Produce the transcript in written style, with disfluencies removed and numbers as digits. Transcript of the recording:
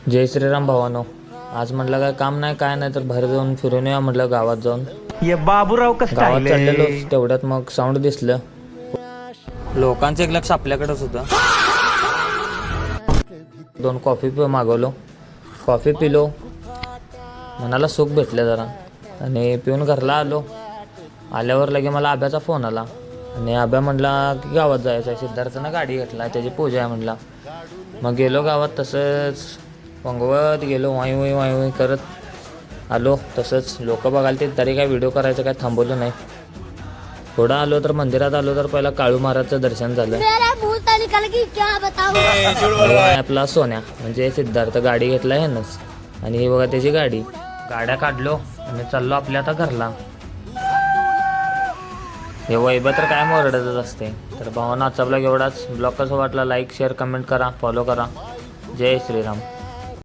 जय श्रीराम भावानो. आज म्हटलं काय काम नाही काय नाही तर बाहेर जाऊन फिरून येऊया म्हटलं गावात जाऊन. ये बाबूराव का गावात स्टाईल चाललेलो आहे. तेवढ्यात मग साऊंड दिसलं. लोकांचं एक लक्ष आपल्याकडेच होतं. 2 कॉफी मागवलो. कॉफी पिलो. मनाला सुख भेटलं जरा आणि पिऊन घरला आलो. आल्यावर लगे मला आब्याचा फोन आला आणि आब्या म्हटला की गावात जायचं आहे. सिद्धार्थनं गाडी घेतला त्याची पूजा आहे म्हटला. मग गेलो गावात तसंच पंगवत गेलो वाई वाई वाई वाई करत आलो. तसंच लोक बघाल ते तरी काय व्हिडिओ करायचं काय थांबवलं नाही. थोडं आलो तर मंदिरात आलो तर पहिला काळू महाराजचं दर्शन झालं. आपला सोन्या म्हणजे सिद्धार्थ गाडी घेतला ह्यानंच आणि ही बघा त्याची गाडी. गाड्या काढलो आणि चाललो आपल्या आता घरला. हे वैभव तर काय ओरडतच असते. तर भावांनो आजचा ब्लॉग एवढाच. ब्लॉग कसा वाटला लाईक शेअर कमेंट करा फॉलो करा. जय श्रीराम.